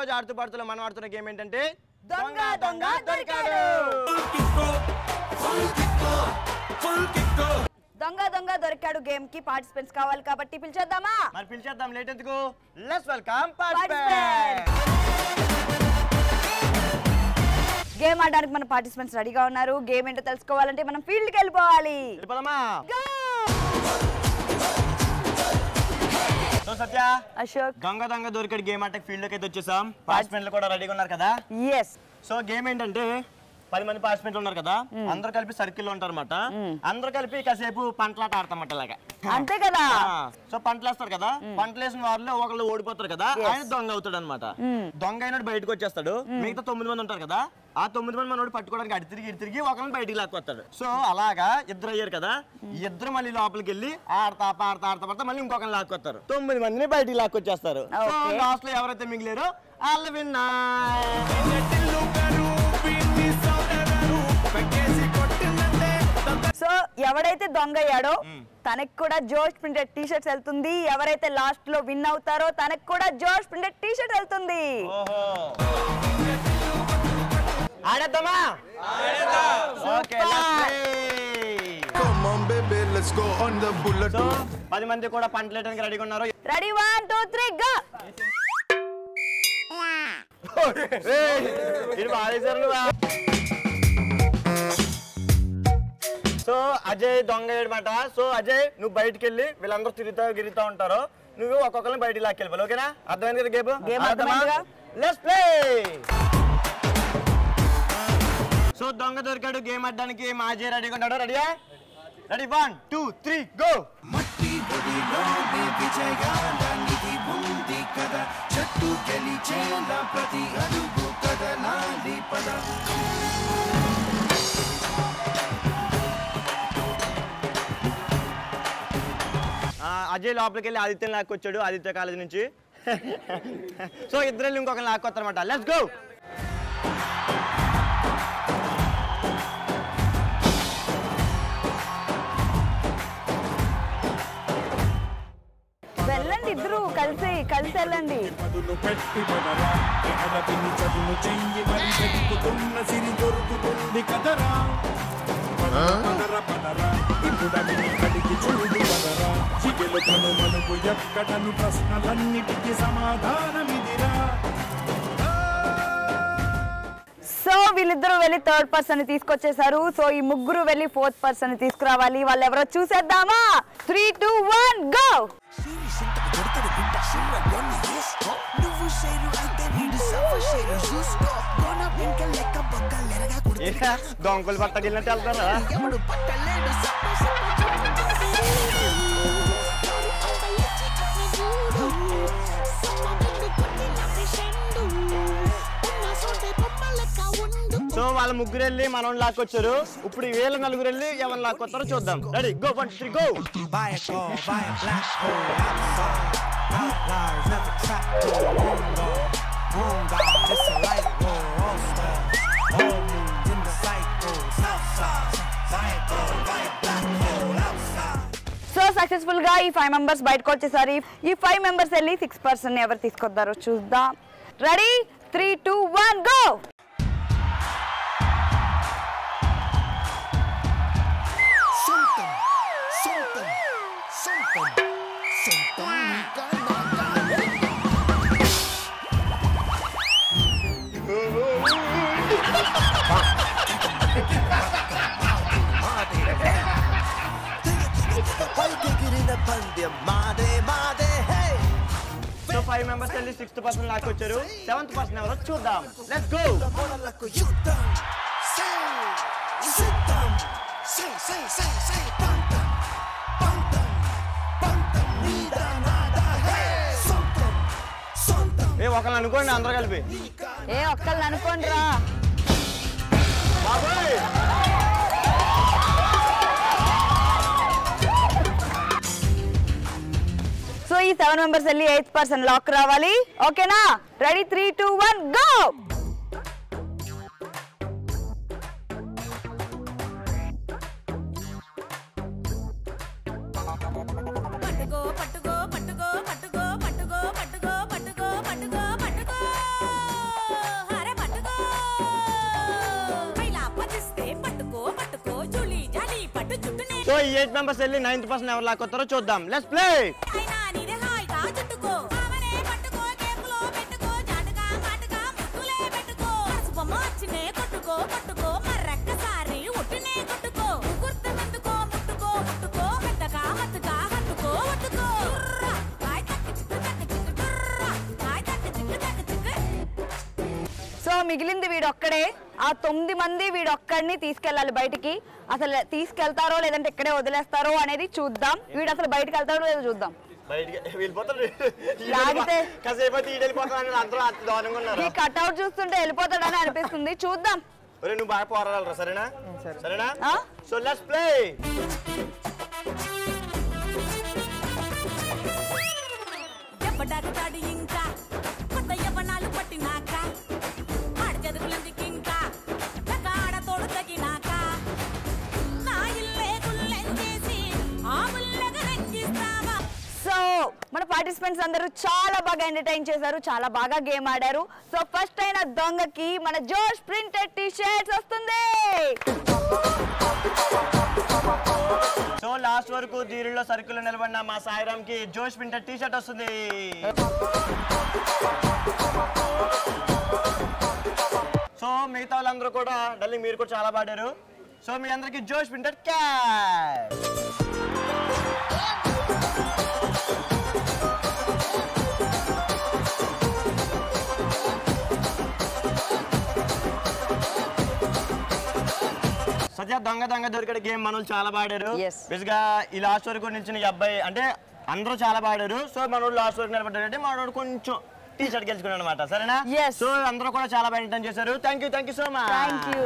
రోజు ఆడుతూ పాడుతూ మనం ఆడుతున్న గేమ్ ఏంటంటే దొంగ దొంగ దొరికాడు. దొంగ దొంగ దొరికాడు గేమ్ కి పార్టిసిపెంట్స్ కావాలి కాబట్టి పిలిచేద్దామా? మరి పిలిచేద్దాం, లేట్ ఎందుకు. Let's welcome participants. గేమ్ ఆడడానికి మన పార్టిసిపెంట్స్ రెడీగా ఉన్నారు. గేమ్ ఏంటో తెలుసుకోవాలంటే మనం ఫీల్డ్ కి వెళ్ళిపోవాలి. సో సత్య, అశోక్, దొంగ దొంగ దొరికాడు గేమ్ అంటే ఫీల్డ్ లోకి అయితే వచ్చేసాం. పార్టిసిపెంట్లు కూడా రెడీగా ఉన్నారు కదా? yes. సో గేమ్ ఏంటంటే 10 మంది పార్టిసిపెంట్లు ఉన్నారు కదా, అందరూ కలిపి సర్కిల్ లో ఉంటారు అన్నమాట. అందరూ కలిపి కాసేపు పంటలాట ఆడతామట ఇలాగా. అంతే కదా. సో పంటలు వేస్తారు కదా, పంటలు వేసిన వాళ్ళు ఒకళ్ళు ఓడిపోతారు కదా, ఆయన దొంగ అవుతాడు అనమాట. దొంగ అయినట్టు బయటకు వచ్చేస్తాడు. మిగతా 9 మంది ఉంటారు కదా, ఆ 9 మంది మనోడు పట్టుకోవడానికి అటు తిరిగి ఒకరిని బయటికి లాక్కొస్తాడు. సో అలాగా ఇద్దరు అయ్యారు కదా, ఇద్దరు మళ్ళీ లోపలికి వెళ్ళి ఆడతా మళ్ళీ ఇంకొకరిని లాక్కొస్తారు. 9 మందిని బయటికి లాక్కొచ్చేస్తారు. సో లాస్ట్ లో ఎవరైతే మిగిలేరో వాళ్ళు విన్నారు. సో ఎవడైతే దొంగ అయ్యాడో తనకు కూడా జోష్ ప్రింటెడ్ టీ షర్ట్స్ వెళ్తుంది. ఎవరైతే లాస్ట్ లో విన్ అవుతారో తనకు కూడా జోష్ ప్రింటెడ్ టీ షర్ట్ వెళ్తుంది. ఆడేద్దామా? ఓకే, 10 మంది కూడా పంటలు వేయడానికి రెడీగా ఉన్నారు. Ready 1 2 3 go. సో అజయ్ దొంగ అనమాట. సో అజయ్, నువ్వు బయటికి వెళ్ళి వీళ్ళందరూ తిరుగుతా ఉంటారు, నువ్వు ఒక్కొక్కరిని బయటికి లాక్కెళ్ళిపోవాలి. ఓకేనా? అర్థమైంది కదా గేమ్? Let's play. సో దొంగ దొరికాడు గేమ్ ఆడడానికి మా అజయ్ రెడీగా ఉన్నాడు. రెడీయా? Ready 1 2 3 go. అజయ్ లోపలికి వెళ్ళి ఆదిత్యని లాక్కొచ్చాడు, ఆదిత్య కాలేజ్ నుంచి. సో ఇద్దరు వెళ్ళి ఇంకొకరిని లాక్కొస్తారనమాట. Let's go. వెళ్ళండి, ఇద్దరు కలిసి వెళ్ళండి. సో వీళ్ళిద్దరూ వెళ్ళి థర్డ్ పర్సన్ తీసుకొచ్చేసారు. సో ఈ ముగ్గురు వెళ్ళి ఫోర్త్ పర్సన్ తీసుకురావాలి. వాళ్ళు ఎవరో చూసేద్దామా? 3 2 1 గో. దొంగలు పట్టకెళ్ళినట్టు వెళ్తారా? సో వాళ్ళ ముగ్గురు వెళ్ళి మనం లాక్కొచ్చారు. ఇప్పుడు వీళ్ళ నలుగురు వెళ్ళి ఎవరు లాక్కొస్తారో చూద్దాం. Ready go 1 2 3 go. So successful గా ఈ 5 మెంబర్స్ బయటకు వచ్చేసారు. ఈ 5 మెంబర్స్ వెళ్ళి 6 పర్సన్ ఎవరు తీసుకొద్దారో చూద్దాం. Ready 3 2 1 go. సో 5 మెంబర్స్ వెళ్ళి 6th పర్సన్ లాక్కొచ్చారు. 7th పర్సన్ ఎవరో చూద్దాం. Let's go. ఒకళ్ళని అనుకోండి, అందరూ కలిపి. ఒక్కళ్ళని అనుకోండి రా. సో ఈ 7 మెంబర్స్ వెళ్ళి 8th పర్సన్ లాక్ రావాలి. ఓకేనా? Ready 3 2 1 go. పట్టుకో పట్టుకో పట్టుకో పట్టుకో పట్టుకో పట్టుకో పట్టుకో పట్టుకో సో ఈ 8 మెంబర్స్ వెళ్ళి 9th పర్సన్ ఎవరు లాక్కొస్తారో చూద్దాం. Let's play. సో మిగిలింది వీడొక్కడే. ఆ 9 మంది వీడొక్కడిని తీసుకెళ్ళాలి బయటికి. అసలు తీసుకెళ్తారో లేదంటే ఇక్కడే వదిలేస్తారో అనేది చూద్దాం. వీడు అసలు బయటకు వెళ్తారో లేదో చూద్దాం. ఈ కట్అవుట్ చూస్తుంటే వెళ్ళిపోతాడని అనిపిస్తుంది. చూద్దాం. నువ్వు బాగా పోరాడాలరా. సరేనా? సరేనా? So let's play. ఇంకా కొత్త యవ్వనాలు పట్టినాక ఆడ చదువులందుకు ఇంకా ఆడ తోడు తగినాక నా ఇల్లే గుల్లెంచేసి ఆ బుల్లగా రంగిస్తావా. సో మన పార్టిసిపెంట్స్ అందరూ చాలా బాగా ఎంటర్టైన్ చేశారు, చాలా బాగా గేమ్ ఆడారు. సో ఫస్ట్ అయిన దొంగకి మన జోష్ ప్రింటెడ్ టీ షర్ట్స్ వస్తుంది. సో లాస్ట్ వరకు దీనిలో సర్కిల్ నిలబడిన మా సాయిరామ్ కి జోష్ ప్రింటెడ్ టీ షర్ట్ వస్తుంది. సో మిగతా వాళ్ళందరూ కూడా డార్లింగ్ మీరు కూడా చాలా పాడారు. సో మీ అందరికి జోష్ ప్రింటెడ్ క్యాప్. సత్య దొంగ దొంగ దొరికడే గేమ్ మనోళ్ళు చాలా పాడారు. బేసిక్గా ఈ లాస్ట్ వరకు నిలిచిన ఈ అబ్బాయి అంటే అందరూ చాలా పాడారు. సో మనోడు లాస్ట్ వరకు నిలబడ్డారంటే మనోడు కొంచెం టీ షర్ట్ గెలుచుకున్నాడు అనమాట. సరేనా? సో అందరూ కూడా చాలా బాగా ఎంటర్టైన్ చేశారు. Thank you so much. Thank you.